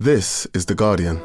This is The Guardian.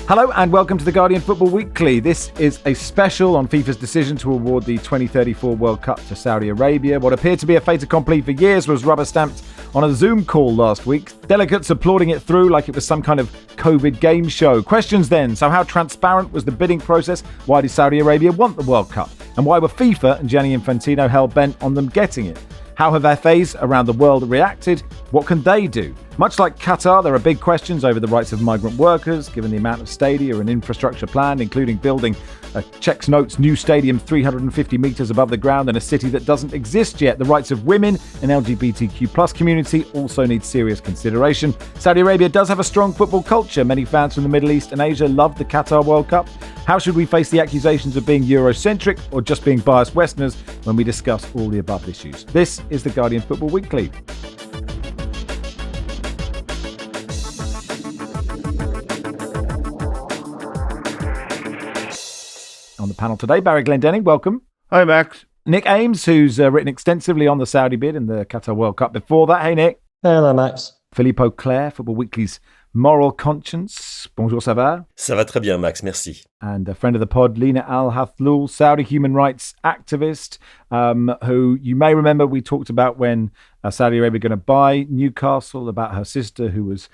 Hello and welcome to The Guardian Football Weekly. This is a special on FIFA's decision to award the 2034 World Cup to Saudi Arabia. What appeared to be a fait accompli for years was rubber-stamped on a Zoom call last week. Delegates applauding it through like it was some kind of COVID game show. Questions then. So how transparent was the bidding process? Why did Saudi Arabia want the World Cup? And why were FIFA and Gianni Infantino hell-bent on them getting it? How have FAs around the world reacted? What can they do? Much like Qatar, there are big questions over the rights of migrant workers, given the amount of stadia and infrastructure planned, including building a Czechs Notes new stadium 350 metres above the ground in a city that doesn't exist yet. The rights of women and LGBTQ plus community also need serious consideration. Saudi Arabia does have a strong football culture. Many fans from the Middle East and Asia love the Qatar World Cup. How should we face the accusations of being Eurocentric or just being biased Westerners when we discuss all the above issues? This is The Guardian Football Weekly. On the panel today, Barry Glendenning, welcome. Hi, Max. Nick Ames, who's written extensively on the Saudi bid and the Qatar World Cup before that. Hey, Nick. Hello, Max. Philippe Auclair, Football Weekly's moral conscience. Bonjour, ça va? Ça va très bien, Max, merci. And a friend of the pod, Lina Al-Hathloul, Saudi human rights activist, who you may remember we talked about when Saudi Arabia were going to buy Newcastle, about her sister who was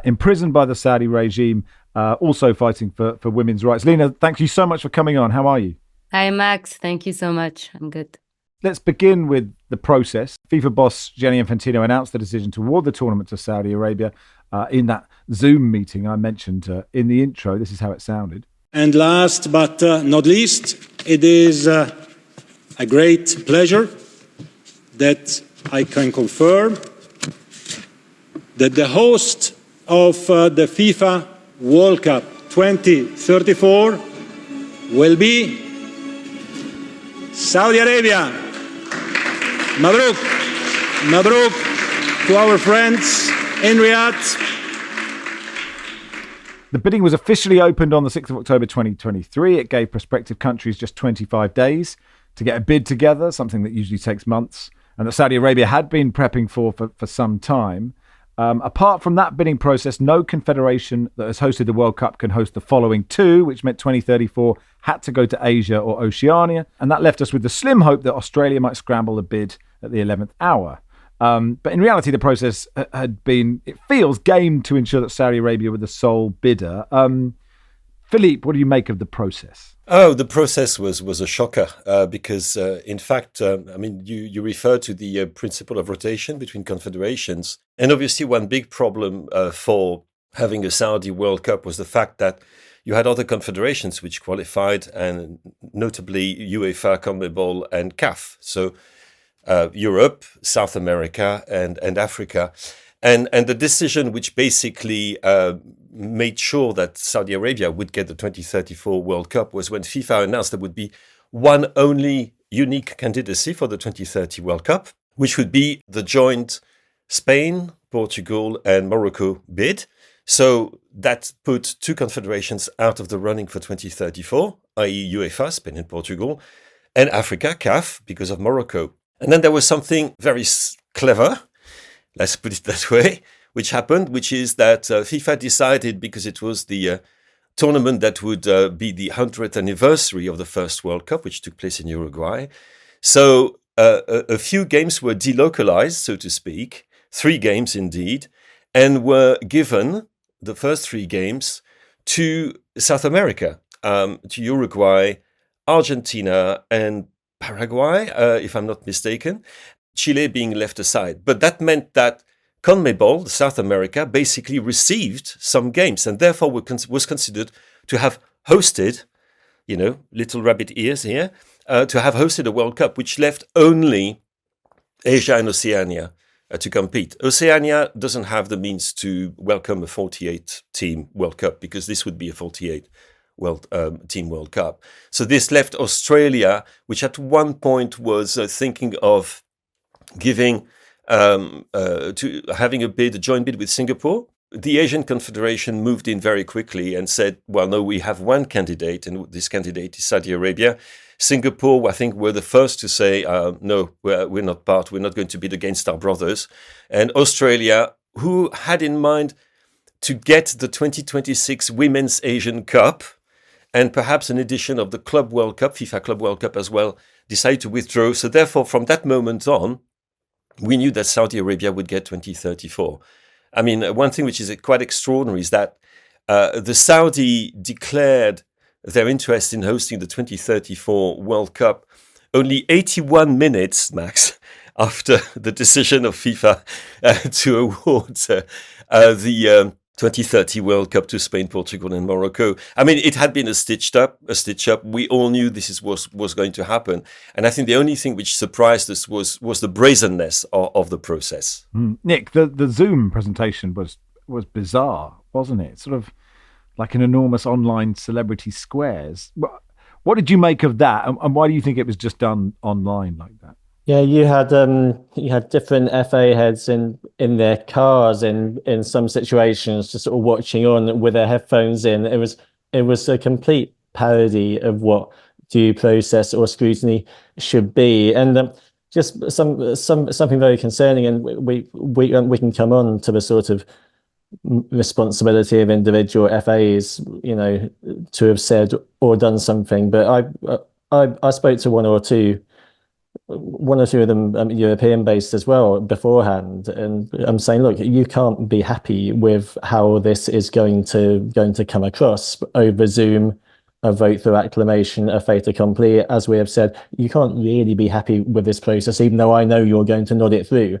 imprisoned by the Saudi regime, also fighting for women's rights. Lina, thank you so much for coming on. How are you? Hi, Max. Thank you so much. I'm good. Let's begin with the process. FIFA boss Gianni Infantino announced the decision to award the tournament to Saudi Arabia in that Zoom meeting I mentioned in the intro. This is how it sounded. And last but not least, it is a great pleasure that I can confirm that the host of the FIFA World Cup 2034 will be Saudi Arabia. Mabruk. Mabruk to our friends in Riyadh. The bidding was officially opened on the 6th of October 2023. It gave prospective countries just 25 days to get a bid together, something that usually takes months, and that Saudi Arabia had been prepping for some time. Apart from that bidding process, no confederation that has hosted the World Cup can host the following two, which meant 2034 had to go to Asia or Oceania. And that left us with the slim hope that Australia might scramble a bid at the 11th hour. But in reality, the process had been, it feels, gamed to ensure that Saudi Arabia were the sole bidder. Philippe, what do you make of the process? Oh, the process was a shocker because, in fact, you refer to the principle of rotation between confederations. And obviously, one big problem for having a Saudi World Cup was the fact that you had other confederations which qualified, and notably UEFA, CONMEBOL, and CAF. So Europe, South America, and Africa. And the decision which basically made sure that Saudi Arabia would get the 2034 World Cup was when FIFA announced there would be one only unique candidacy for the 2030 World Cup, which would be the joint Spain, Portugal, and Morocco bid. So that put two confederations out of the running for 2034, i.e. UEFA, Spain and Portugal, and Africa, CAF, because of Morocco. And then there was something very clever, let's put it that way, which happened, which is that FIFA decided, because it was the tournament that would be the 100th anniversary of the first World Cup, which took place in Uruguay. So a few games were delocalized, so to speak, 3 games indeed, and were given, the first 3 games, to South America, to Uruguay, Argentina, and Paraguay, if I'm not mistaken, Chile being left aside. But that meant that CONMEBOL, South America, basically received some games and therefore was considered to have hosted, little rabbit ears here, to have hosted a World Cup, which left only Asia and Oceania to compete. Oceania doesn't have the means to welcome a 48-team World Cup because this would be a 48 team World Cup. So this left Australia, which at one point was thinking of giving to having a joint bid with Singapore, the Asian Confederation moved in very quickly and said, well, no, we have one candidate, and this candidate is Saudi Arabia. Singapore, I think, were the first to say, no, we're not part, we're not going to bid against our brothers. And Australia, who had in mind to get the 2026 Women's Asian Cup and perhaps an edition of the Club World Cup, FIFA Club World Cup as well, decided to withdraw. So therefore, from that moment on, we knew that Saudi Arabia would get 2034. I mean, one thing which is quite extraordinary is that the Saudi declared their interest in hosting the 2034 World Cup only 81 minutes, Max, after the decision of FIFA to award the 2030 World Cup to Spain, Portugal, and Morocco. I mean, it had been a stitch up. We all knew this was going to happen. And I think the only thing which surprised us was the brazenness of the process. Nick, the Zoom presentation was bizarre, wasn't it? Sort of like an enormous online celebrity squares. What did you make of that? And why do you think it was just done online like that? Yeah, you had different FA heads in their cars in some situations, just sort of watching on with their headphones in. It was a complete parody of what due process or scrutiny should be, and just something very concerning. And we can come on to the sort of responsibility of individual FAs, to have said or done something. But I spoke to one or two of them European based as well beforehand, and I'm saying, look, you can't be happy with how this is going to come across over Zoom, a vote through acclamation, a fait accompli. As we have said, you can't really be happy with this process, even though I know you're going to nod it through.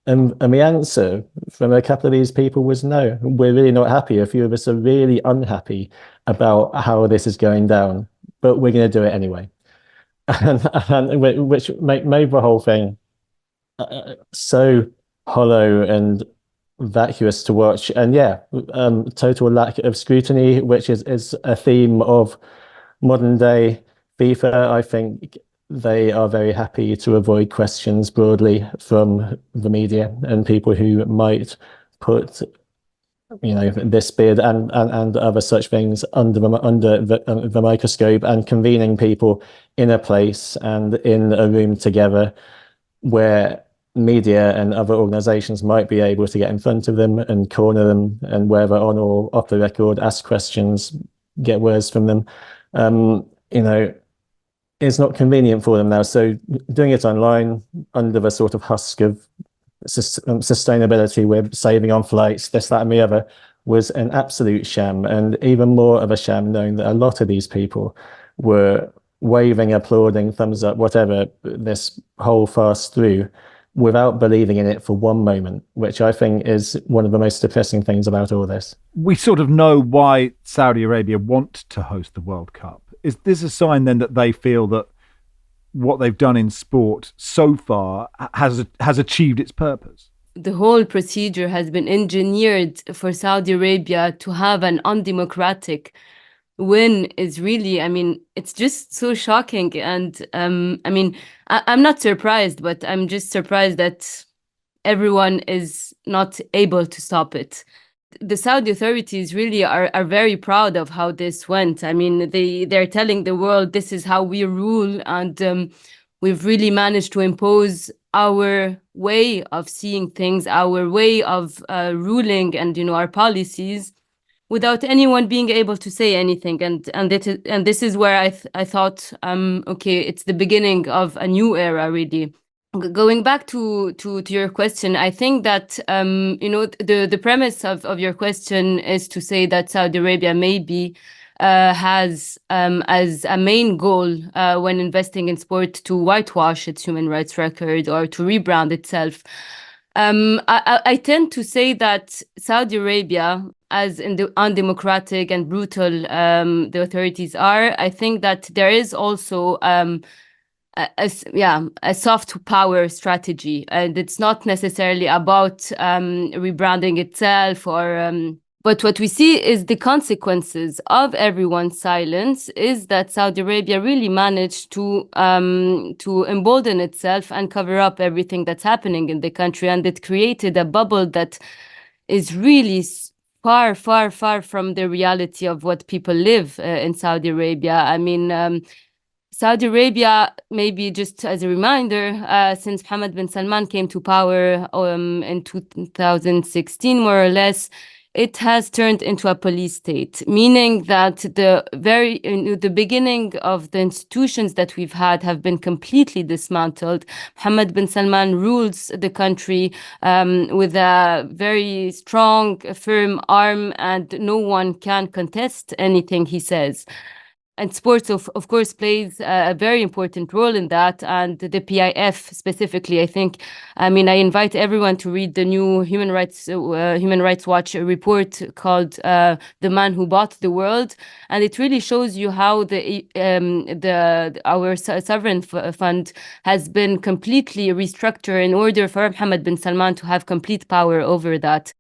And the answer from a couple of these people was no, we're really not happy. A few of us are really unhappy about how this is going down, but we're going to do it anyway. And which made the whole thing so hollow and vacuous to watch. And total lack of scrutiny, which is a theme of modern day FIFA. I think they are very happy to avoid questions broadly from the media and people who might put this bid and other such things under the microscope, and convening people in a place and in a room together where media and other organizations might be able to get in front of them and corner them, and whether on or off the record, ask questions, get words from them. It's not convenient for them now. So doing it online under the sort of husk of sustainability, we're saving on flights, this, that, and the other, was an absolute sham. And even more of a sham knowing that a lot of these people were waving, applauding, thumbs up, whatever, this whole farce through, without believing in it for one moment, which I think is one of the most depressing things about all this. We sort of know why Saudi Arabia want to host the World Cup. Is this a sign then that they feel that what they've done in sport so far has achieved its purpose? The whole procedure has been engineered for Saudi Arabia to have an undemocratic win. Is really, it's just so shocking. And I'm not surprised, but I'm just surprised that everyone is not able to stop it. The Saudi authorities really are very proud of how this went. They're telling the world, this is how we rule, and we've really managed to impose our way of seeing things, our way of ruling, and our policies, without anyone being able to say anything. And this is where I thought, okay, it's the beginning of a new era, really. Going back to your question, I think that the premise of your question is to say that Saudi Arabia maybe has as a main goal when investing in sport to whitewash its human rights record or to rebrand itself. I tend to say that Saudi Arabia, as undemocratic and brutal the authorities are, I think that there is also a soft power strategy, and it's not necessarily about rebranding itself or but what we see is the consequences of everyone's silence is that Saudi Arabia really managed to embolden itself and cover up everything that's happening in the country, and it created a bubble that is really far, far, far from the reality of what people live in Saudi Arabia. I mean, Saudi Arabia, maybe just as a reminder, since Mohammed bin Salman came to power in 2016, more or less, it has turned into a police state, meaning that the beginning of the institutions that we've had have been completely dismantled. Mohammed bin Salman rules the country with a very strong, firm arm, and no one can contest anything he says. And sports, of course, plays a very important role in that. And the PIF specifically, I invite everyone to read the new Human Rights Watch report called "The Man Who Bought the World," and it really shows you how our sovereign fund has been completely restructured in order for Mohammed bin Salman to have complete power over that.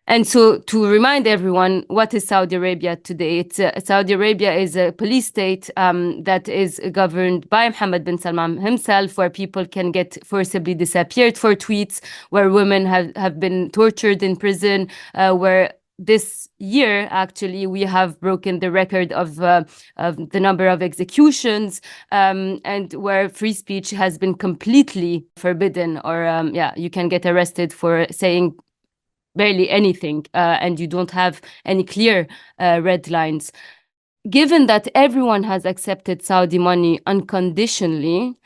And so, to remind everyone, what is Saudi Arabia today? Saudi Arabia is a police state that is governed by Mohammed bin Salman himself, where people can get forcibly disappeared for tweets, where women have been tortured in prison, where this year, actually, we have broken the record of the number of executions, and where free speech has been completely forbidden, or you can get arrested for saying barely anything, and you don't have any clear red lines. Given that everyone has accepted Saudi money unconditionally,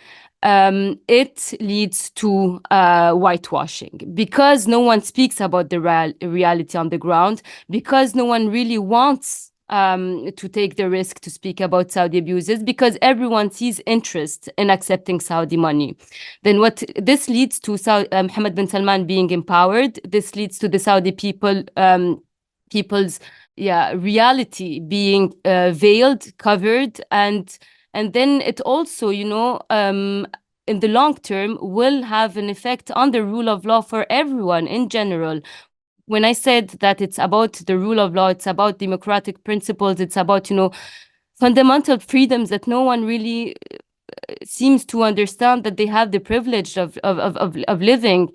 it leads to whitewashing, because no one speaks about the reality on the ground, because no one really wants to take the risk to speak about Saudi abuses, because everyone sees interest in accepting Saudi money. Then what this leads to Mohammed bin Salman being empowered. This leads to the Saudi people's reality being veiled, covered, and then it also, in the long term, will have an effect on the rule of law for everyone in general. When I said that it's about the rule of law, it's about democratic principles, it's about, fundamental freedoms that no one really seems to understand that they have the privilege of living.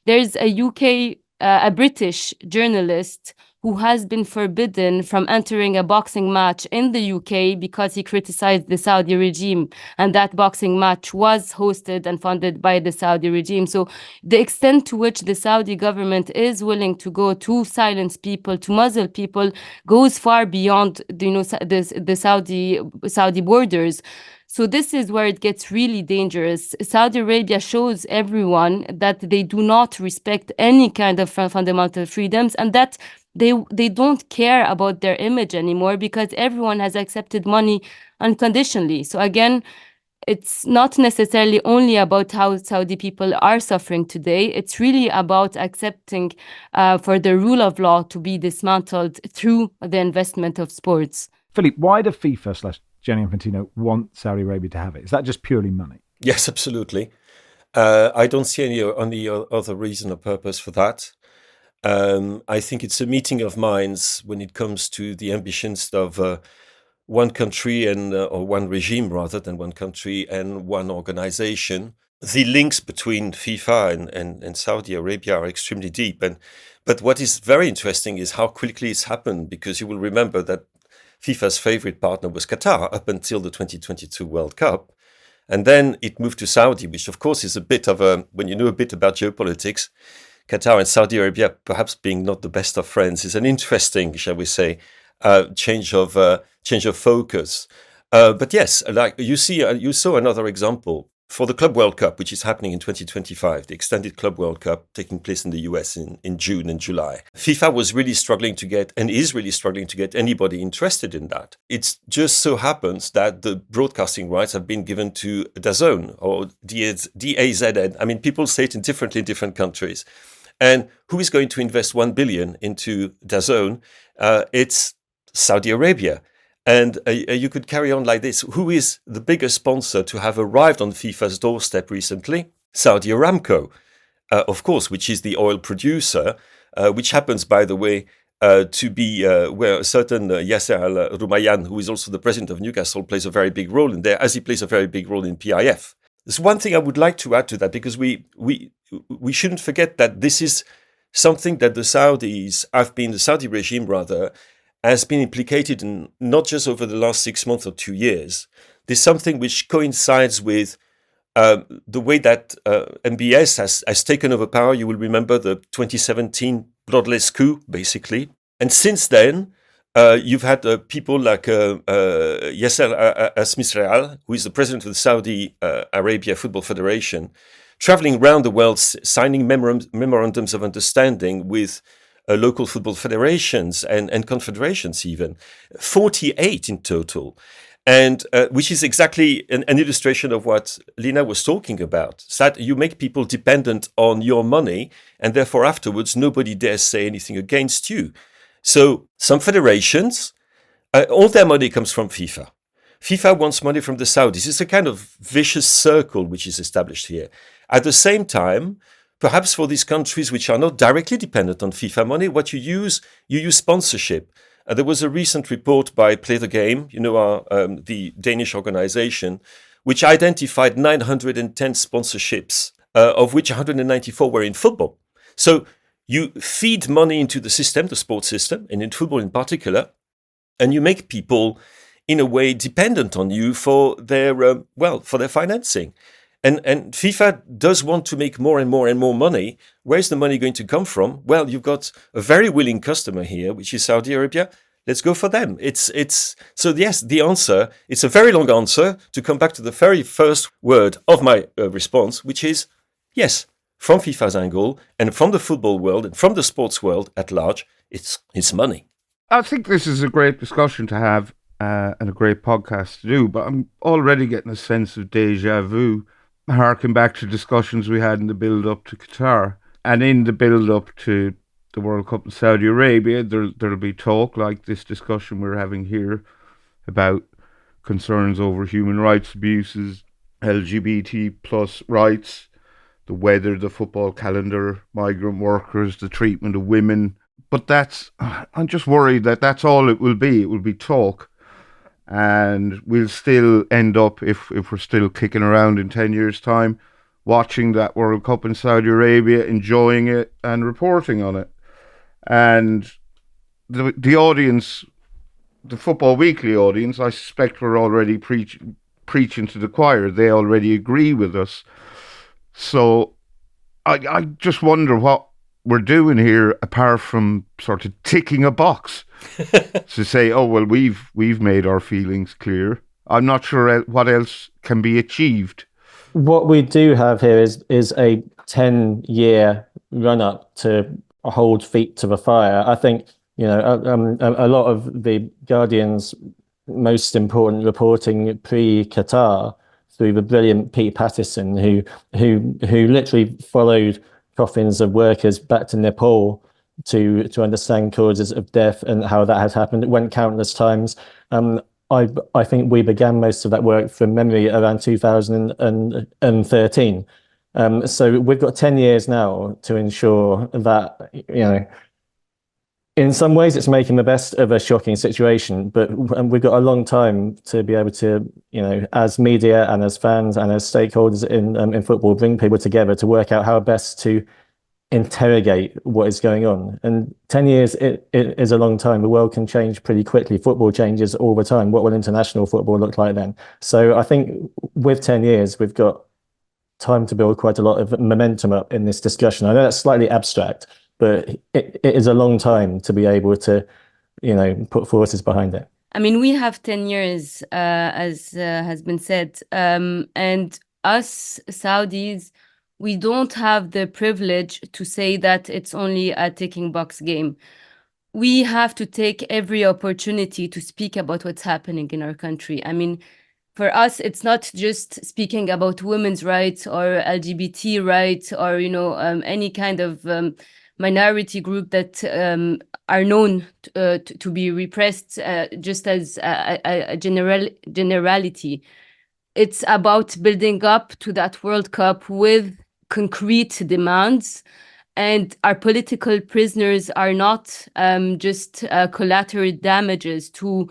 There's a British journalist who has been forbidden from entering a boxing match in the UK because he criticized the Saudi regime. And that boxing match was hosted and funded by the Saudi regime. So the extent to which the Saudi government is willing to go to silence people, to muzzle people, goes far beyond the Saudi borders. So this is where it gets really dangerous. Saudi Arabia shows everyone that they do not respect any kind of fundamental freedoms, and that they don't care about their image anymore, because everyone has accepted money unconditionally. So again, it's not necessarily only about how Saudi people are suffering today. It's really about accepting for the rule of law to be dismantled through the investment of sports. Philippe, why do FIFA / Gianni Infantino want Saudi Arabia to have it? Is that just purely money? Yes, absolutely. I don't see any other reason or purpose for that. I think it's a meeting of minds when it comes to the ambitions of one country or one regime rather than one country and one organization. The links between FIFA and Saudi Arabia are extremely deep. But what is very interesting is how quickly it's happened, because you will remember that FIFA's favorite partner was Qatar up until the 2022 World Cup. And then it moved to Saudi, which of course is a bit of when you know a bit about geopolitics, Qatar and Saudi Arabia perhaps being not the best of friends is an interesting, shall we say, change of focus. But yes, like you saw another example for the Club World Cup, which is happening in 2025, the extended Club World Cup taking place in the US in June and July. FIFA was really struggling to get, and is really struggling to get, anybody interested in that. It just so happens that the broadcasting rights have been given to DAZN or DAZN. I mean, people say it differently in different countries. And who is going to invest 1 billion into DAZN? It's Saudi Arabia. And you could carry on like this. Who is the biggest sponsor to have arrived on FIFA's doorstep recently? Saudi Aramco, of course, which is the oil producer, which happens, by the way, to be where a certain Yasser Al-Rumayyan, who is also the president of Newcastle, plays a very big role in there, as he plays a very big role in PIF. There's one thing I would like to add to that, because we shouldn't forget that this is something that the Saudi regime rather, has been implicated in not just over the last 6 months or 2 years. There's something which coincides with the way that MBS has taken over power. You will remember the 2017 bloodless coup, basically. And since then, you've had people like Yasser Al-Misraal, who is the president of the Saudi Arabia Football Federation, traveling around the world, signing memorandums of understanding with local football federations and confederations even, 48 in total. And which is exactly an illustration of what Lina was talking about. That you make people dependent on your money, and therefore afterwards nobody dares say anything against you. So some federations, all their money comes from FIFA. FIFA wants money from the Saudis. It's a kind of vicious circle which is established here. At the same time, perhaps for these countries which are not directly dependent on FIFA money, what you use sponsorship. There was a recent report by Play the Game, the Danish organization, which identified 910 sponsorships, of which 194 were in football. So you feed money into the system, the sports system, and in football in particular, and you make people, in a way, dependent on you for their financing. And FIFA does want to make more and more and more money. Where's the money going to come from? Well, you've got a very willing customer here, which is Saudi Arabia. Let's go for them. So yes, the answer, it's a very long answer to come back to the very first word of my response, which is yes, from FIFA's angle and from the football world and from the sports world at large, it's money. I think this is a great discussion to have and a great podcast to do, but I'm already getting a sense of deja vu, harking back to discussions we had in the build-up to Qatar. And in the build-up to the World Cup in Saudi Arabia, there'll be talk like this discussion we're having here about concerns over human rights abuses, LGBT plus rights, the weather, the football calendar, migrant workers, the treatment of women. But I'm just worried that that's all it will be. It will be talk. And we'll still end up, if we're still kicking around in 10 years' time, watching that World Cup in Saudi Arabia, enjoying it and reporting on it. And the audience, the Football Weekly audience, I suspect we're already preaching to the choir. They already agree with us. So I just wonder what we're doing here apart from sort of ticking a box to say, oh, well, we've made our feelings clear. I'm not sure what else can be achieved. What we do have here is a 10-year run-up to hold feet to the fire. I think, a lot of the Guardian's most important reporting pre-Qatar through the brilliant Pete Patterson, who literally followed coffins of workers back to Nepal to understand causes of death and how that has happened. It went countless times. I think we began most of that work from memory around 2013. So we've got 10 years now to ensure that, in some ways it's making the best of a shocking situation, but we've got a long time to be able to, as media and as fans and as stakeholders in football, bring people together to work out how best to interrogate what is going on. And 10 years it is a long time. The world can change pretty quickly. Football changes all the time. What will international football look like then? So I think with 10 years, we've got time to build quite a lot of momentum up in this discussion. I know that's slightly abstract, but it is a long time to be able to, put forces behind it. I mean, we have 10 years, as has been said, and us Saudis, we don't have the privilege to say that it's only a ticking box game. We have to take every opportunity to speak about what's happening in our country. I mean, for us, it's not just speaking about women's rights or LGBT rights or, any kind of minority group that are known to be repressed just as a generality. It's about building up to that World Cup with concrete demands, and our political prisoners are not just collateral damages to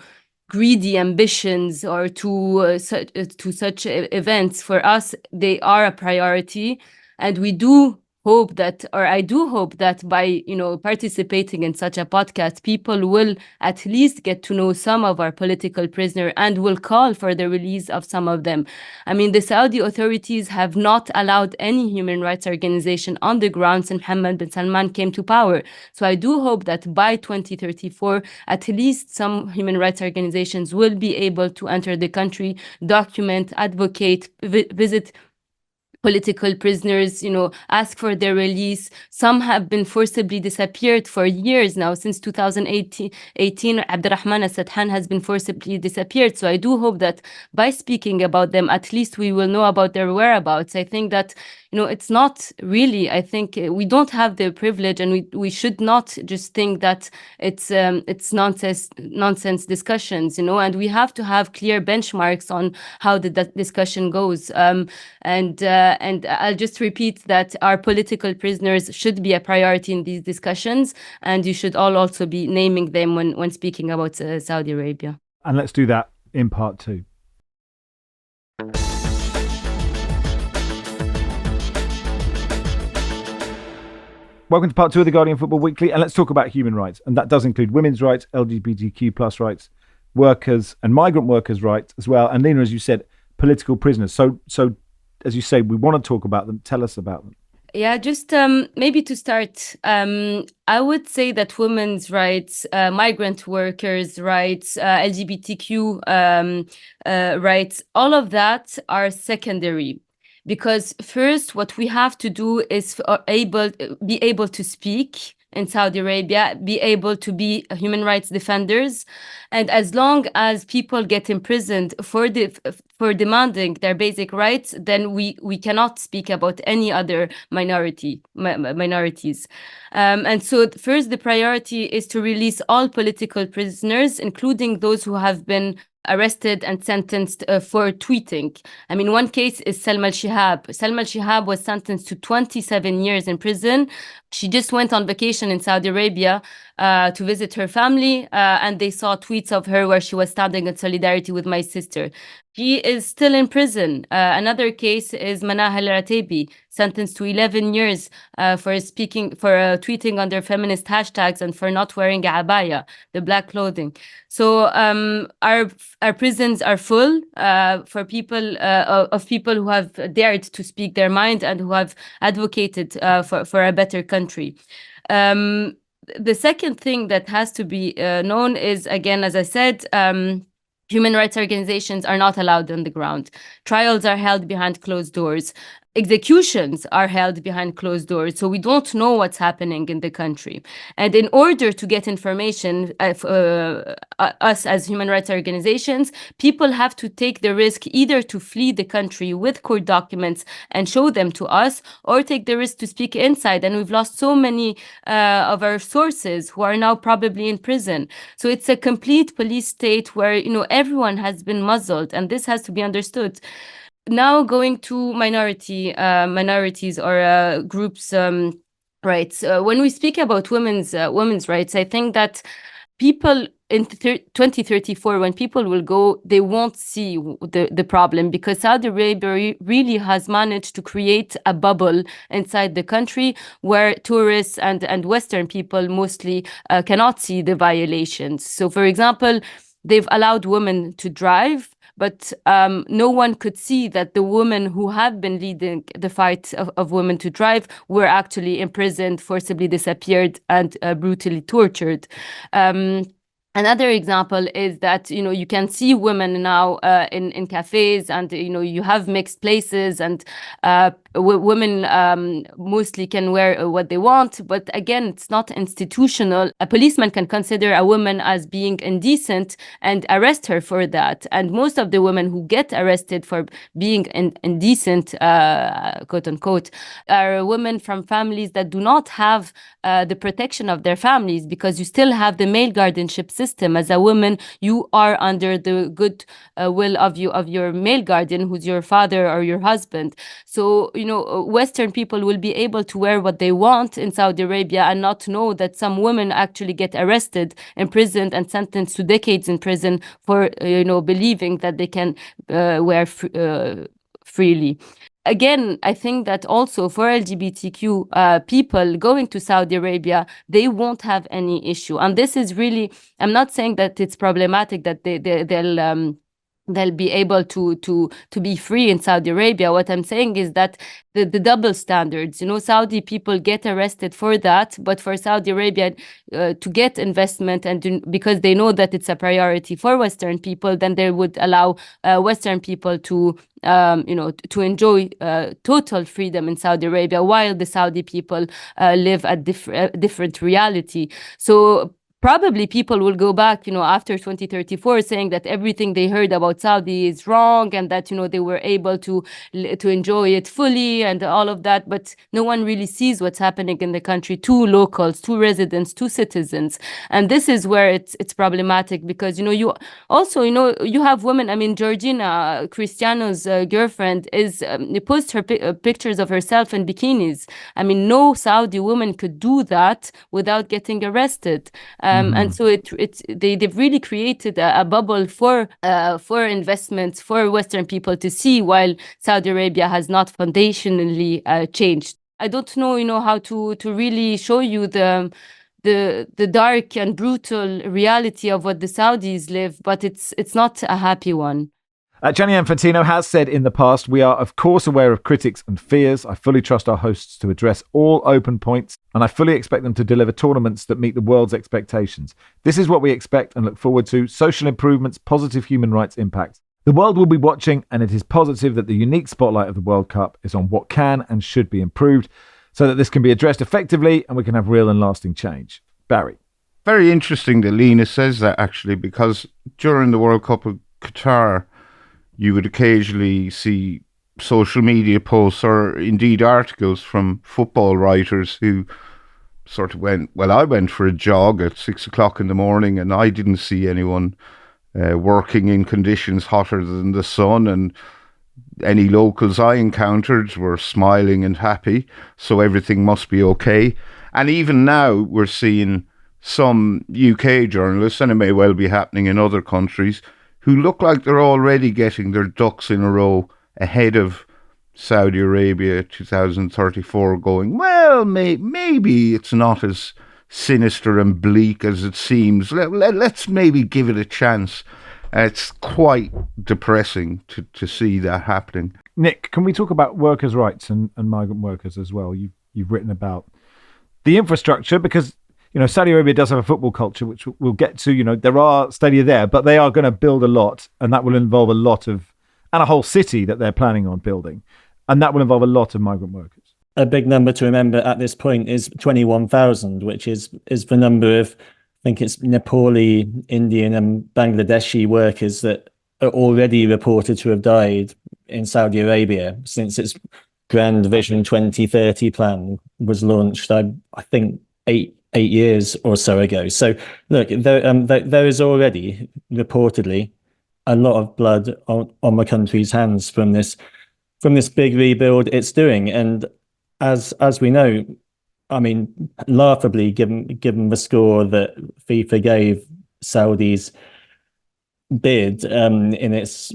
greedy ambitions or to such events. For us, they are a priority, and we do hope that, or I do hope that by, participating in such a podcast, people will at least get to know some of our political prisoners and will call for the release of some of them. I mean, the Saudi authorities have not allowed any human rights organization on the ground since Mohammed bin Salman came to power. So I do hope that by 2034, at least some human rights organizations will be able to enter the country, document, advocate, visit political prisoners, ask for their release. Some have been forcibly disappeared for years now. Since 2018, Abdurrahman al-Sadhan has been forcibly disappeared. So I do hope that by speaking about them, at least we will know about their whereabouts. I think that, it's not really, I think we don't have the privilege, and we should not just think that it's nonsense discussions, and we have to have clear benchmarks on how the discussion goes. And I'll just repeat that our political prisoners should be a priority in these discussions, and you should all also be naming them when speaking about Saudi Arabia. And let's do that in part 2. Welcome to part 2 of the Guardian Football Weekly, and let's talk about human rights. And that does include women's rights, LGBTQ plus rights, workers and migrant workers' rights as well. And Lina, as you said, political prisoners. So as you say, we want to talk about them. Tell us about them. Yeah, just maybe to start, I would say that women's rights, migrant workers' rights, LGBTQ rights, all of that are secondary. Because first, what we have to do is be able to speak in Saudi Arabia, be able to be human rights defenders. And as long as people get imprisoned for demanding their basic rights, then we cannot speak about any other minorities. And so first, the priority is to release all political prisoners, including those who have been arrested and sentenced for tweeting. I mean, one case is Salma al-Shihab. Salma al-Shihab was sentenced to 27 years in prison. She just went on vacation in Saudi Arabia to visit her family, and they saw tweets of her where she was standing in solidarity with my sister. She is still in prison. Another case is Manah al-Ratebi, sentenced to 11 years for tweeting under feminist hashtags and for not wearing a abaya, the black clothing. So our prisons are full for people who have dared to speak their mind and who have advocated for a better country. The second thing that has to be known is, again, as I said, human rights organizations are not allowed on the ground. Trials are held behind closed doors. Executions are held behind closed doors, so we don't know what's happening in the country. And in order to get information, us as human rights organizations, people have to take the risk either to flee the country with court documents and show them to us, or take the risk to speak inside. And we've lost so many of our sources who are now probably in prison. So it's a complete police state where, everyone has been muzzled, and this has to be understood. Now going to minorities or groups' rights. When we speak about women's rights, I think that people in 2034, when people will go, they won't see the problem, because Saudi Arabia really has managed to create a bubble inside the country where tourists and Western people mostly cannot see the violations. So, for example, they've allowed women to drive, but no one could see that the women who have been leading the fight of women to drive were actually imprisoned, forcibly disappeared, and brutally tortured. Another example is that, you can see women now in cafes, and, you have mixed places, and women mostly can wear what they want. But again, it's not institutional. A policeman can consider a woman as being indecent and arrest her for that. And most of the women who get arrested for being indecent, quote unquote, are women from families that do not have the protection of their families, because you still have the male guardianship system. As a woman, you are under the good will of your male guardian, who's your father or your husband. So, Western people will be able to wear what they want in Saudi Arabia and not know that some women actually get arrested, imprisoned, and sentenced to decades in prison for, believing that they can wear freely. Again, I think that also for LGBTQ people going to Saudi Arabia, they won't have any issue. And this is really, I'm not saying that it's problematic that they'll be able to be free in Saudi Arabia. What I'm saying is that the double standards, Saudi people get arrested for that, but for Saudi Arabia to get investment and because they know that it's a priority for Western people, then they would allow Western people to to enjoy total freedom in Saudi Arabia, while the Saudi people live a different reality. So probably people will go back, after 2034, saying that everything they heard about Saudi is wrong and that, they were able to enjoy it fully and all of that. But no one really sees what's happening in the country to locals, to residents, to citizens. And this is where it's problematic because, you also, you have women. I mean, Georgina, Cristiano's girlfriend, posts her pictures of herself in bikinis. I mean, no Saudi woman could do that without getting arrested. And so they've really created a bubble for investments for Western people to see, while Saudi Arabia has not foundationally changed. I don't know, how to really show you the dark and brutal reality of what the Saudis live, but it's not a happy one. Gianni Infantino has said in the past, we are of course aware of critics and fears. I fully trust our hosts to address all open points, and I fully expect them to deliver tournaments that meet the world's expectations. This is what we expect and look forward to: social improvements, positive human rights impacts. The world will be watching, and it is positive that the unique spotlight of the World Cup is on what can and should be improved so that this can be addressed effectively and we can have real and lasting change. Barry. Very interesting that Lina says that, actually, because during the World Cup of Qatar, you would occasionally see social media posts or indeed articles from football writers who sort of went, well, I went for a jog at 6 o'clock in the morning and I didn't see anyone working in conditions hotter than the sun, and any locals I encountered were smiling and happy, so everything must be okay. And even now we're seeing some UK journalists, and it may well be happening in other countries, who look like they're already getting their ducks in a row ahead of Saudi Arabia 2034, going, well, maybe it's not as sinister and bleak as it seems. Let's maybe give it a chance. It's quite depressing to see that happening. Nick, can we talk about workers' rights and migrant workers as well? You've written about the infrastructure because, Saudi Arabia does have a football culture, which we'll get to. There are stadia there, but they are going to build a lot, and that will involve a lot of, and a whole city that they're planning on building, and that will involve a lot of migrant workers. A big number to remember at this point is 21,000, which is the number of, I think it's Nepali, Indian, and Bangladeshi workers that are already reported to have died in Saudi Arabia since its Grand Vision 2030 plan was launched, I think, eight years or so ago. So look, there is already reportedly a lot of blood on the country's hands from this big rebuild it's doing. And as we know, I mean, laughably, given the score that FIFA gave Saudi's bid in its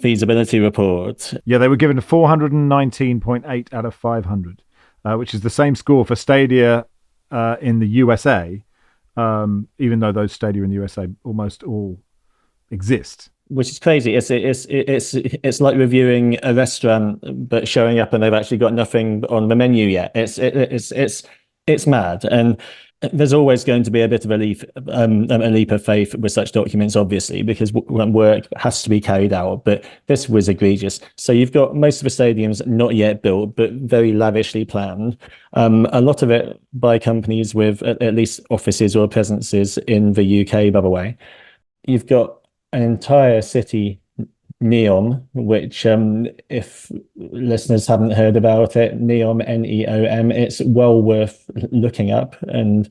feasibility report. Yeah, they were given a 419.8 out of 500, which is the same score for stadia in the USA, even though those stadia in the USA almost all exist. Which is crazy. It's like reviewing a restaurant but showing up and they've actually got nothing on the menu yet. It's mad, and there's always going to be a bit of a leap of faith with such documents, obviously, because work has to be carried out. But this was egregious. So you've got most of the stadiums not yet built, but very lavishly planned. A lot of it by companies with at least offices or presences in the UK, by the way. You've got an entire city, NEOM, which if listeners haven't heard about it, NEOM, NEOM, it's well worth looking up and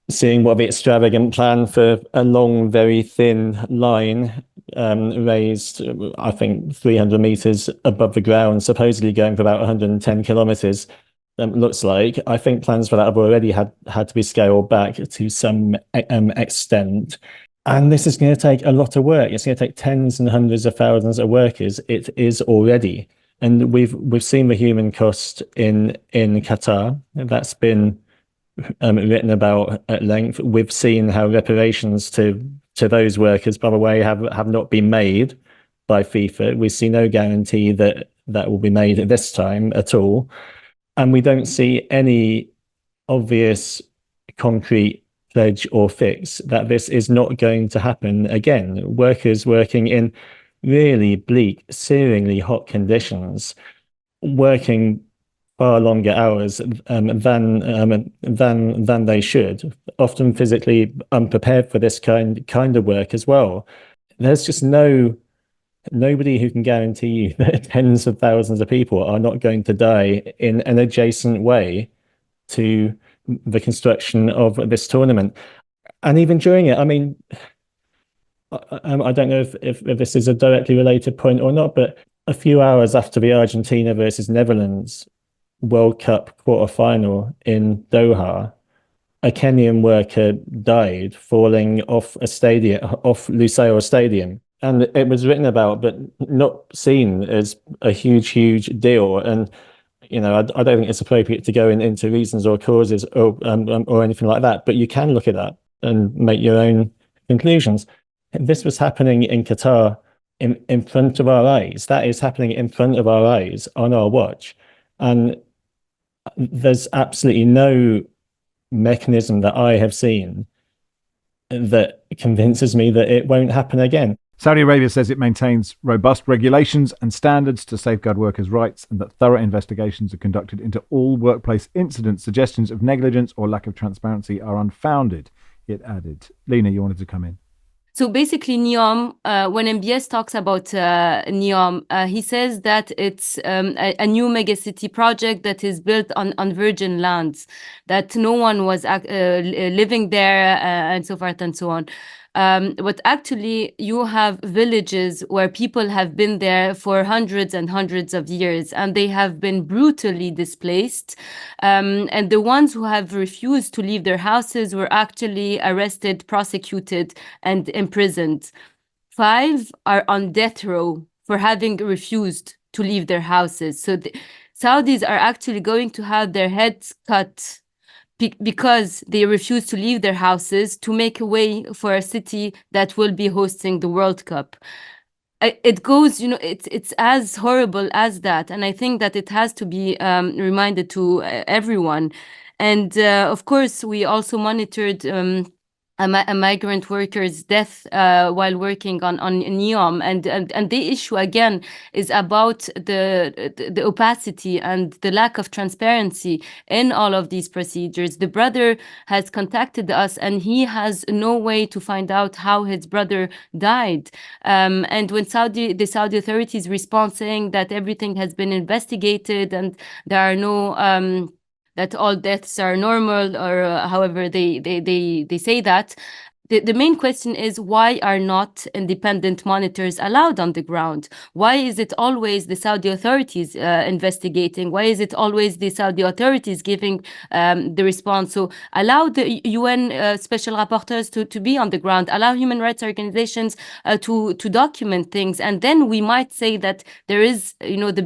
seeing what the extravagant plan for a long, very thin line raised, I think, 300 meters above the ground, supposedly going for about 110 kilometers. Looks like. I think plans for that have already had to be scaled back to some extent. And this is going to take a lot of work. It's going to take tens and hundreds of thousands of workers. It is already. And we've seen the human cost in Qatar. That's been written about at length. We've seen how reparations to those workers, by the way, have not been made by FIFA. We see no guarantee that will be made at this time at all. And we don't see any obvious concrete pledge or fix that this is not going to happen again. Workers working in really bleak, searingly hot conditions, working far longer hours than they should, often physically unprepared for this kind of work as well. There's just nobody who can guarantee you that tens of thousands of people are not going to die in an adjacent way to the construction of this tournament. And even during it, I mean, I don't know if this is a directly related point or not, but a few hours after the Argentina versus Netherlands World Cup quarterfinal in Doha, a Kenyan worker died falling off Lusail Stadium. And it was written about, but not seen as a huge deal. And I don't think it's appropriate to go into reasons or causes or anything like that. But you can look at that and make your own conclusions. This was happening in Qatar in front of our eyes. That is happening in front of our eyes on our watch. And there's absolutely no mechanism that I have seen that convinces me that it won't happen again. Saudi Arabia says it maintains robust regulations and standards to safeguard workers' rights and that thorough investigations are conducted into all workplace incidents. Suggestions of negligence or lack of transparency are unfounded, it added. Lina, you wanted to come in. So basically, NEOM, when MBS talks about NEOM, he says that it's a new megacity project that is built on virgin lands, that no one was living there, and so forth and so on. But actually, you have villages where people have been there for hundreds and hundreds of years, and they have been brutally displaced. And the ones who have refused to leave their houses were actually arrested, prosecuted, and imprisoned. 5 are on death row for having refused to leave their houses. So the Saudis are actually going to have their heads cut because they refuse to leave their houses to make a way for a city that will be hosting the World Cup. It goes, it's as horrible as that. And I think that it has to be reminded to everyone. And of course, we also monitored a migrant worker's death while working on NEOM, and the issue again is about the opacity and the lack of transparency in all of these procedures. The brother has contacted us, and he has no way to find out how his brother died. And when the Saudi authorities respond saying that everything has been investigated and there are no that all deaths are normal, or however they say that. The main question is, why are not independent monitors allowed on the ground? Why is it always the Saudi authorities investigating? Why is it always the Saudi authorities giving the response? So allow the UN special rapporteurs to be on the ground, allow human rights organizations to document things, and then we might say that there is, the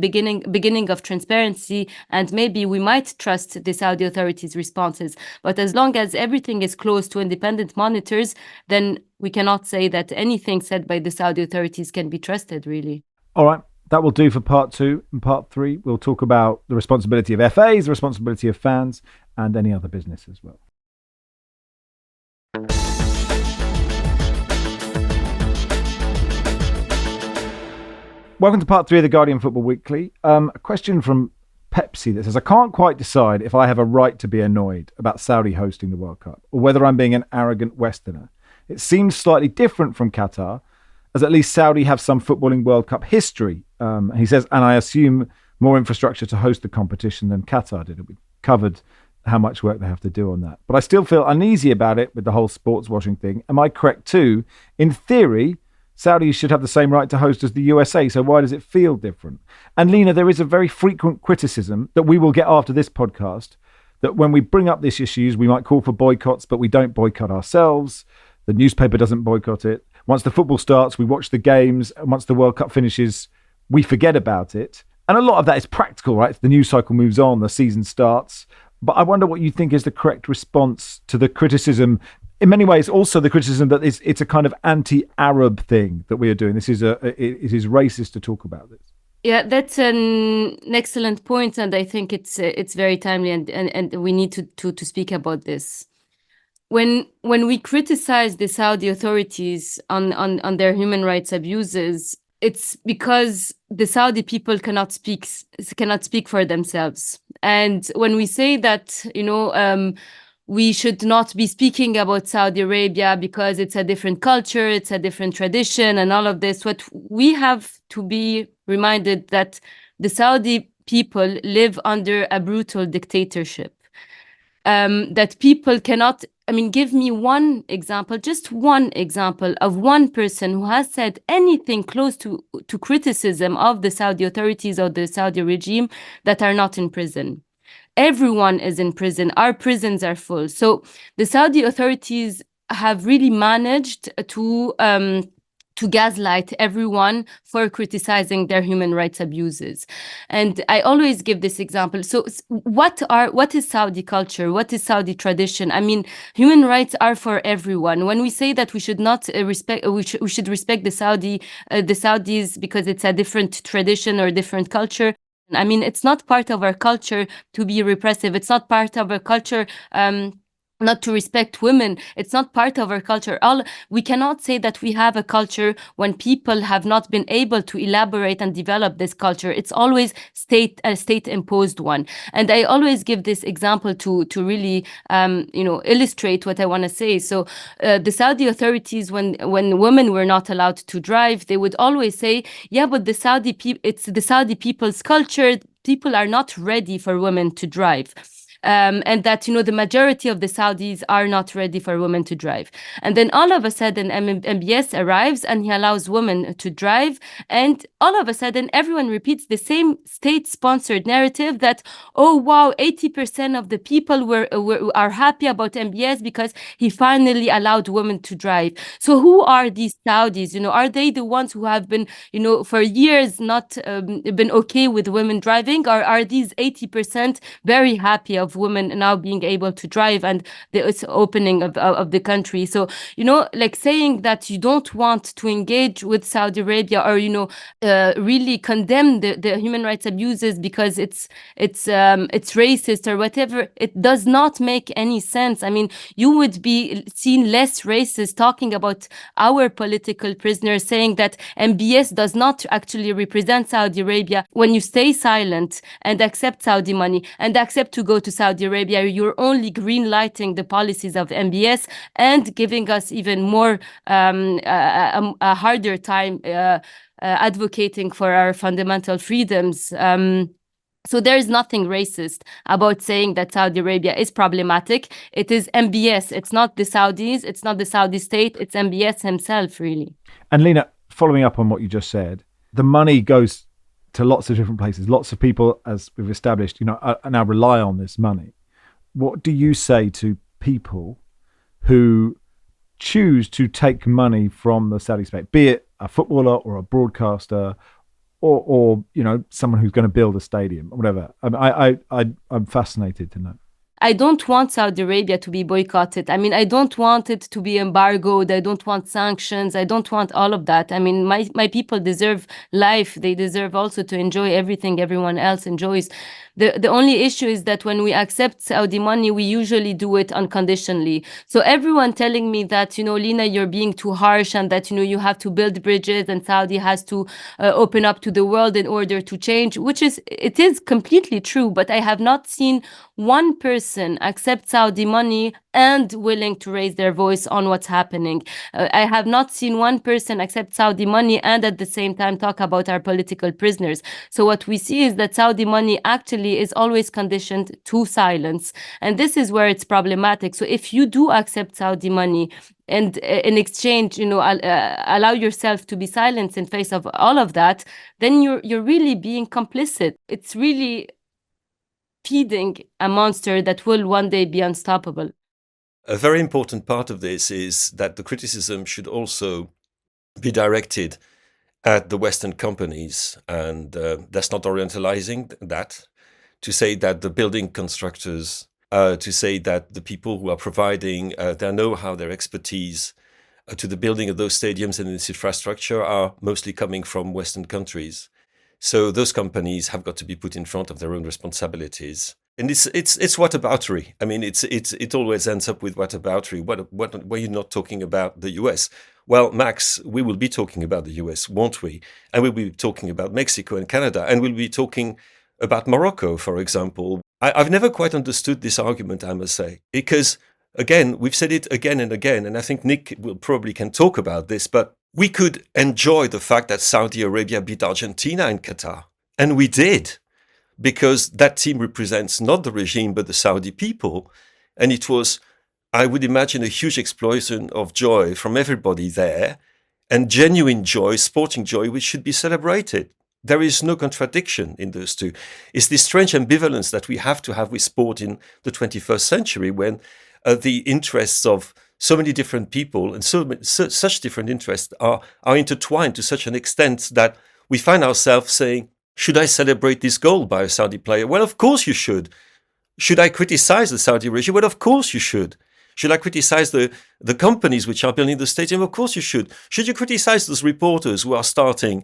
beginning of transparency, and maybe we might trust the Saudi authorities' responses. But as long as everything is closed to independent monitors, then we cannot say that anything said by the Saudi authorities can be trusted, really. All right, that will do for part 2. In part 3, we'll talk about the responsibility of FAs, the responsibility of fans, and any other business as well. Welcome to part 3 of the Guardian Football Weekly. A question from Pepsi that says, I can't quite decide if I have a right to be annoyed about Saudi hosting the World Cup or whether I'm being an arrogant Westerner. It seems slightly different from Qatar, as at least Saudi have some footballing World Cup history. He says, and I assume more infrastructure to host the competition than Qatar did. We covered how much work they have to do on that. But I still feel uneasy about it with the whole sports washing thing. Am I correct too? In theory, Saudis should have the same right to host as the USA, so why does it feel different? And Lina, there is a very frequent criticism that we will get after this podcast, that when we bring up these issues, we might call for boycotts, but we don't boycott ourselves, The newspaper doesn't boycott it. Once the football starts, we watch the games. And once the World Cup finishes, we forget about it. And a lot of that is practical, right? The news cycle moves on, the season starts. But I wonder what you think is the correct response to the criticism. In many ways, also the criticism that it's a kind of anti-Arab thing that we are doing. It is racist to talk about this. Yeah, that's an excellent point, and I think it's very timely, and we need to speak about this. When we criticize the Saudi authorities on their human rights abuses, it's because the Saudi people cannot speak for themselves. And when we say that, we should not be speaking about Saudi Arabia because it's a different culture, it's a different tradition, and all of this, what we have to be reminded that the Saudi people live under a brutal dictatorship. That people cannot, give me one example, just one example of one person who has said anything close to criticism of the Saudi authorities or the Saudi regime that are not in prison. Everyone is in prison. Our prisons are full. So the Saudi authorities have really managed to gaslight everyone for criticizing their human rights abuses. And I always give this example. So what is Saudi culture? What is Saudi tradition? Human rights are for everyone. When we say that we should not we should respect the Saudis because it's a different tradition or different culture. It's not part of our culture to be repressive. It's not part of our culture not to respect women. It's not part of our culture. We cannot say that we have a culture when people have not been able to elaborate and develop this culture. It's always a state-imposed one. And I always give this example to really illustrate what I want to say. So the Saudi authorities, when women were not allowed to drive, they would always say, yeah, but it's the Saudi people's culture. People are not ready for women to drive. And that, the majority of the Saudis are not ready for women to drive. And then all of a sudden, MBS arrives and he allows women to drive. And all of a sudden, everyone repeats the same state-sponsored narrative that, oh, wow, 80% of the people are happy about MBS because he finally allowed women to drive. So who are these Saudis? Are they the ones who have been, for years not been okay with women driving? Or are these 80% very happy of women now being able to drive and the opening of the country? So, like saying that you don't want to engage with Saudi Arabia or, really condemn the human rights abuses because it's racist or whatever, it does not make any sense. You would be seen less racist talking about our political prisoners, saying that MBS does not actually represent Saudi Arabia. When you stay silent and accept Saudi money and accept to go to Saudi Arabia, you're only green lighting the policies of MBS and giving us even more a harder time advocating for our fundamental freedoms. So there is nothing racist about saying that Saudi Arabia is problematic. It is MBS. It's not the Saudis. It's not the Saudi state. It's MBS himself, really. And Lina, following up on what you just said, the money goes to lots of different places. Lots of people, as we've established, now rely on this money. What do you say to people who choose to take money from the Saudi state, be it a footballer or a broadcaster or someone who's going to build a stadium or whatever? I'm fascinated to know. I don't want Saudi Arabia to be boycotted. I don't want it to be embargoed. I don't want sanctions. I don't want all of that. My people deserve life. They deserve also to enjoy everything everyone else enjoys. The only issue is that when we accept Saudi money, we usually do it unconditionally. So everyone telling me that, Lina, you're being too harsh and that, you have to build bridges and Saudi has to open up to the world in order to change, it is completely true. But I have not seen one person accept Saudi money and willing to raise their voice on what's happening. I have not seen one person accept Saudi money and at the same time talk about our political prisoners. So what we see is that Saudi money actually is always conditioned to silence. And this is where it's problematic. So if you do accept Saudi money and in exchange, allow yourself to be silenced in face of all of that, then you're really being complicit. It's really feeding a monster that will one day be unstoppable. A very important part of this is that the criticism should also be directed at the Western companies, and that's not orientalizing that, to say that the building constructors, to say that the people who are providing their know-how, their expertise to the building of those stadiums and its infrastructure are mostly coming from Western countries. So those companies have got to be put in front of their own responsibilities. And it's whataboutery. I mean, it always ends up with whataboutery. What were you not talking about the US? Well, Max, we will be talking about the US, won't we? And we'll be talking about Mexico and Canada, and we'll be talking about Morocco, for example. I've never quite understood this argument, I must say, because again, we've said it again and again, and I think Nick will probably can talk about this, but we could enjoy the fact that Saudi Arabia beat Argentina in Qatar. And we did, because that team represents not the regime, but the Saudi people. And it was, I would imagine, a huge explosion of joy from everybody there, and genuine joy, sporting joy, which should be celebrated. There is no contradiction in those two. It's this strange ambivalence that we have to have with sport in the 21st century, when the interests of so many different people and such different interests are intertwined to such an extent that we find ourselves saying, should I celebrate this goal by a Saudi player? Well, of course you should. Should I criticize the Saudi regime? Well, of course you should. Should I criticize the companies which are building the stadium? Of course you should. Should you criticize those reporters who are starting,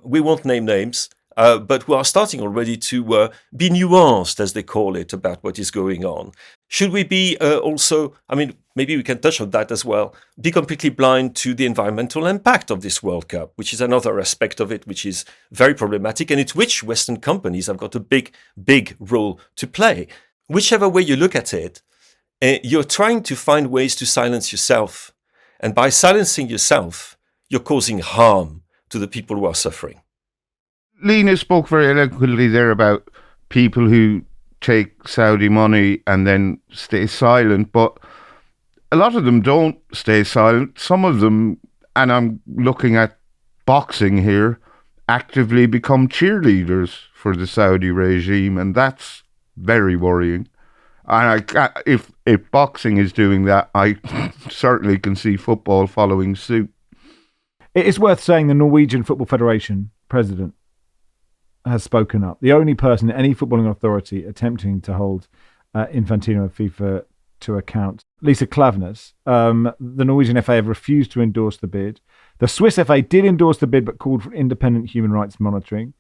we won't name names, but who are starting already to be nuanced, as they call it, about what is going on? Should we be also, I mean, maybe we can touch on that as well, be completely blind to the environmental impact of this World Cup, which is another aspect of it, which is very problematic, and it's which Western companies have got a big, big role to play. Whichever way you look at it, you're trying to find ways to silence yourself. And by silencing yourself, you're causing harm to the people who are suffering. Lina spoke very eloquently there about people who take Saudi money and then stay silent, but a lot of them don't stay silent. Some of them, and I'm looking at boxing here, actively become cheerleaders for the Saudi regime, and that's very worrying. And if boxing is doing that, I certainly can see football following suit. It is worth saying the Norwegian Football Federation president has spoken up. The only person in any footballing authority attempting to hold Infantino and FIFA to account. Lisa Klaveness, the Norwegian FA have refused to endorse the bid. The Swiss FA did endorse the bid but called for independent human rights monitoring.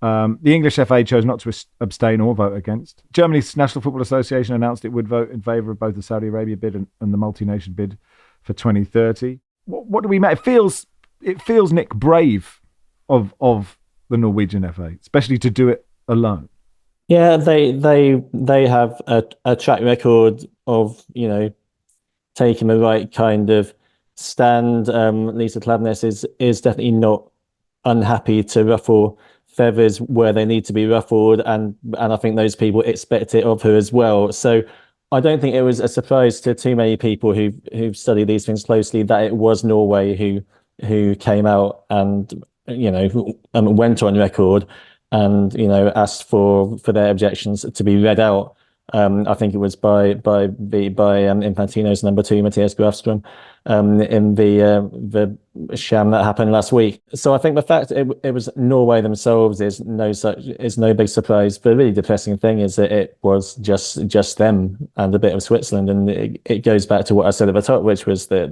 The English FA chose not to abstain or vote against. Germany's National Football Association announced it would vote in favour of both the Saudi Arabia bid and the multi-nation bid for 2030. What do we make? It feels, Nick, brave of the Norwegian FA, especially to do it alone. Yeah, they have a track record of, taking the right kind of stand. Lisa Klaveness is definitely not unhappy to ruffle feathers where they need to be ruffled, and I think those people expect it of her as well. So I don't think it was a surprise to too many people who've studied these things closely that it was Norway who came out and went on record and asked for their objections to be read out. I think it was by Infantino's number 2, Matthias Grafström, in the sham that happened last week. So I think the fact it was Norway themselves is no big surprise. The really depressing thing is that it was just them and a bit of Switzerland, and it goes back to what I said at the top, which was that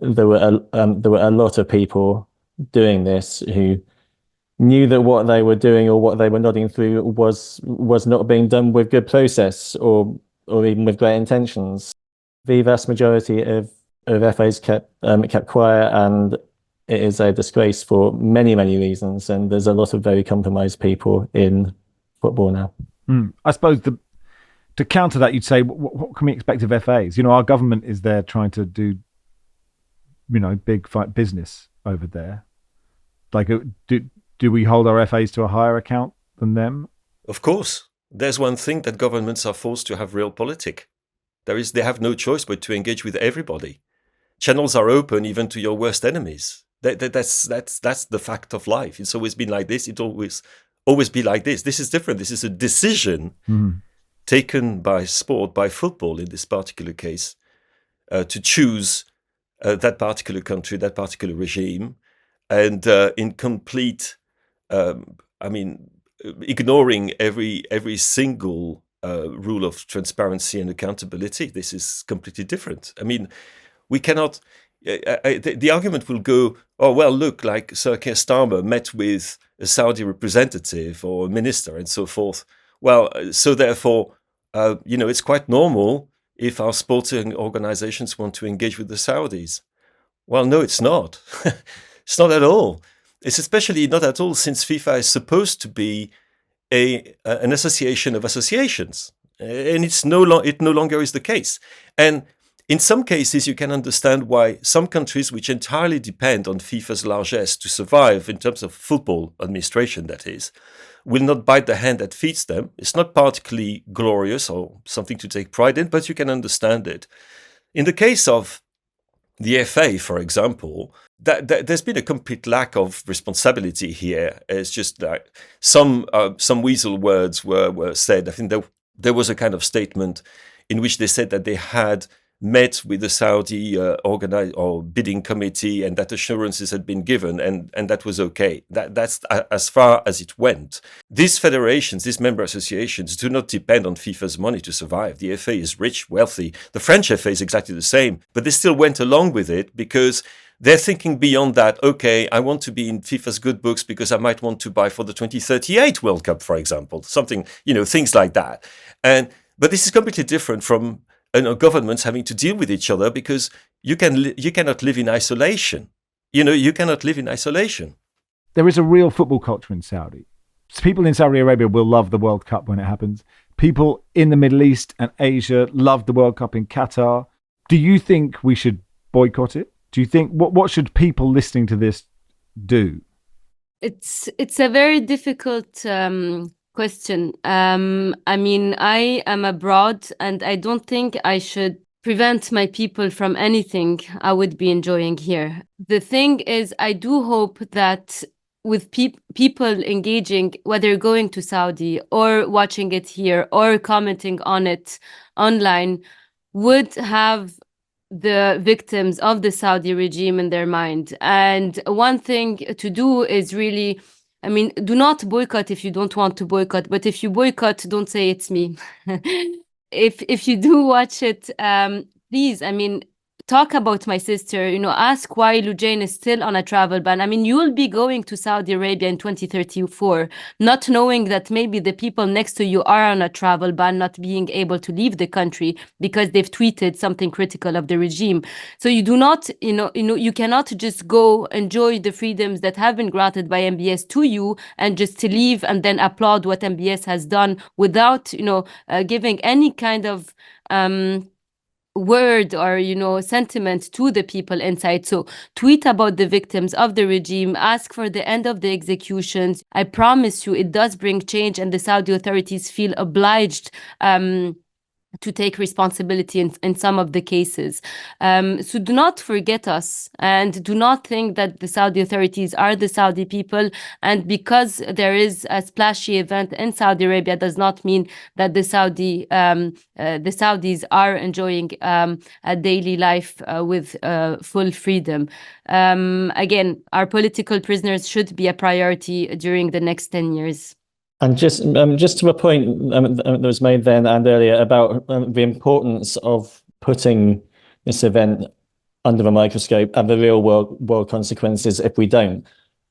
there were a lot of people doing this who knew that what they were doing or what they were nodding through was not being done with good process or even with great intentions. The vast majority of FAs kept quiet, and it is a disgrace for many, many reasons. And there's a lot of very compromised people in football now. I suppose to counter that, you'd say, what can we expect of FAs? Our government is there trying to do, big fight business over there. Like, do we hold our FAs to a higher account than them? Of course. There's one thing that governments are forced to have realpolitik. They have no choice but to engage with everybody. Channels are open even to your worst enemies. That's the fact of life. It's always been like this. It always be like this. This is different. This is a decision taken by sport, by football in this particular case, to choose that particular country, that particular regime, and in complete, ignoring every single rule of transparency and accountability. This is completely different. I mean, we cannot. The argument will go, oh well, look, like Sir Keir Starmer met with a Saudi representative or a minister and so forth. Well, so therefore, it's quite normal if our sporting organizations want to engage with the Saudis. Well, no, it's not. It's not at all. It's especially not at all since FIFA is supposed to be an association of associations, and it no longer is the case. And in some cases, you can understand why some countries which entirely depend on FIFA's largesse to survive in terms of football administration, that is, will not bite the hand that feeds them. It's not particularly glorious or something to take pride in, but you can understand it. In the case of the FA, for example, there's been a complete lack of responsibility here. It's just that some weasel words were said. I think there was a kind of statement in which they said that they had met with the Saudi bidding committee and that assurances had been given and that was okay. That's as far as it went. These federations, these member associations do not depend on FIFA's money to survive. The FA is rich, wealthy. The French FA is exactly the same, but they still went along with it because they're thinking beyond that. Okay, I want to be in FIFA's good books because I might want to buy for the 2038 World Cup, for example, something, things like that. But this is completely different from governments having to deal with each other because you cannot live in isolation. You cannot live in isolation. There is a real football culture in Saudi. People in Saudi Arabia will love the World Cup when it happens. People in the Middle East and Asia love the World Cup in Qatar. Do you think we should boycott it? Do you think what should people listening to this do? It's a very difficult question. I am abroad and I don't think I should prevent my people from anything I would be enjoying here. The thing is, I do hope that with people engaging, whether going to Saudi or watching it here or commenting on it online, would have the victims of the Saudi regime in their mind. And one thing to do is really, do not boycott if you don't want to boycott, but if you boycott, don't say it's me. If you do watch it, please, talk about my sister, ask why Lujain is still on a travel ban. You will be going to Saudi Arabia in 2034, not knowing that maybe the people next to you are on a travel ban, not being able to leave the country because they've tweeted something critical of the regime. So you do not, you cannot just go enjoy the freedoms that have been granted by MBS to you and just to leave and then applaud what MBS has done without, giving any kind of word or sentiment to the people inside. So tweet about the victims of the regime, ask for the end of the executions. I promise you it does bring change, and the Saudi authorities feel obliged to take responsibility in some of the cases. So do not forget us, and do not think that the Saudi authorities are the Saudi people. And because there is a splashy event in Saudi Arabia does not mean that the Saudis are enjoying a daily life with full freedom. Again, our political prisoners should be a priority during the next 10 years. And just to a point that was made then and earlier about the importance of putting this event under a microscope and the real world consequences if we don't.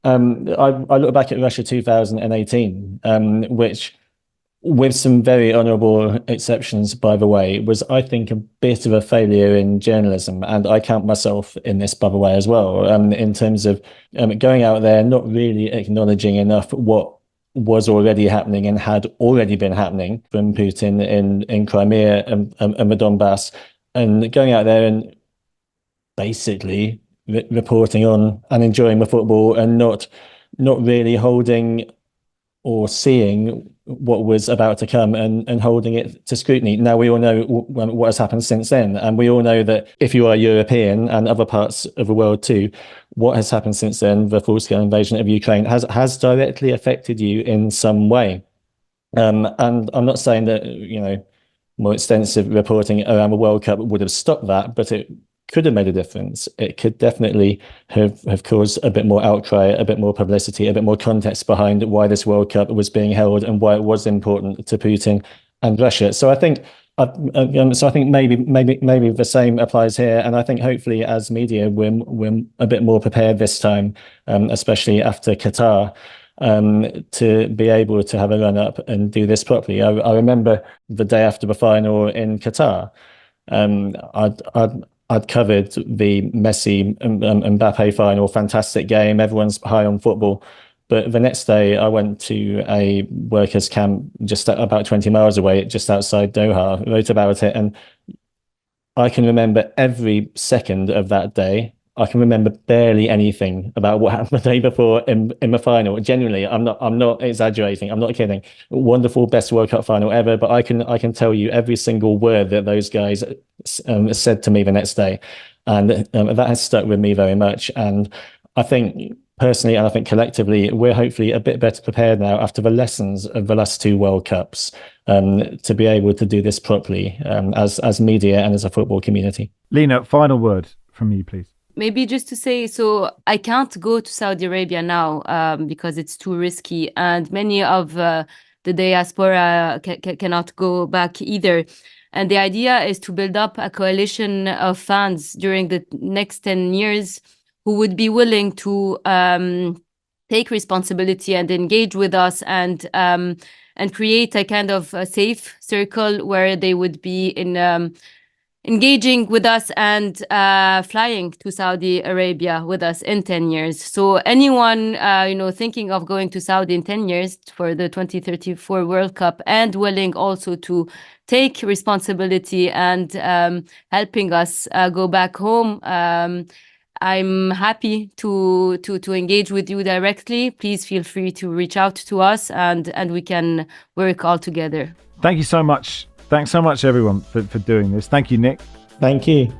I look back at Russia 2018, which, with some very honourable exceptions, by the way, was, I think, a bit of a failure in journalism. And I count myself in this, by the way, as well, in terms of going out there, not really acknowledging enough what was already happening and had already been happening from Putin in Crimea and the Donbass, and going out there and basically reporting on and enjoying the football and not really holding or seeing what was about to come and holding it to scrutiny. Now, we all know what has happened since then. And we all know that if you are European and other parts of the world too, what has happened since then, the full-scale invasion of Ukraine, has directly affected you in some way. And I'm not saying that, more extensive reporting around the World Cup would have stopped that, but it could have made a difference. It could definitely have caused a bit more outcry, a bit more publicity, a bit more context behind why this World Cup was being held and why it was important to Putin and Russia. So I think maybe the same applies here, and I think hopefully as media we're a bit more prepared this time, especially after Qatar, to be able to have a run up and do this properly. I remember the day after the final in Qatar, I'd covered the Messi and Mbappe final, fantastic game. Everyone's high on football. But the next day, I went to a workers' camp just about 20 miles away, just outside Doha, wrote about it. And I can remember every second of that day. I can remember barely anything about what happened the day before in the final. Genuinely, I'm not exaggerating. I'm not kidding. Wonderful, best World Cup final ever. But I can tell you every single word that those guys said to me the next day, and that has stuck with me very much. And I think personally, and I think collectively, we're hopefully a bit better prepared now after the lessons of the last two World Cups to be able to do this properly as media and as a football community. Lina, final word from you, please. Maybe just to say, so I can't go to Saudi Arabia now because it's too risky, and many of the diaspora cannot go back either. And the idea is to build up a coalition of fans during the next 10 years who would be willing to take responsibility and engage with us and create a kind of a safe circle where they would be in engaging with us and flying to Saudi Arabia with us in 10 years. So anyone, thinking of going to Saudi in 10 years for the 2034 World Cup and willing also to take responsibility and helping us go back home, I'm happy to engage with you directly. Please feel free to reach out to us and we can work all together. Thank you so much. Thanks so much, everyone, for doing this. Thank you, Nick. Thank you.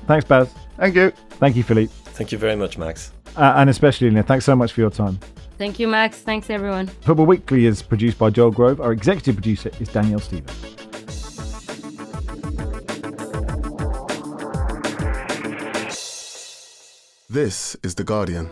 Thanks, Baz. Thank you. Thank you, Philippe. Thank you very much, Max. And especially, Lina, thanks so much for your time. Thank you, Max. Thanks, everyone. Football Weekly is produced by Joel Grove. Our executive producer is Danielle Stevens. This is The Guardian.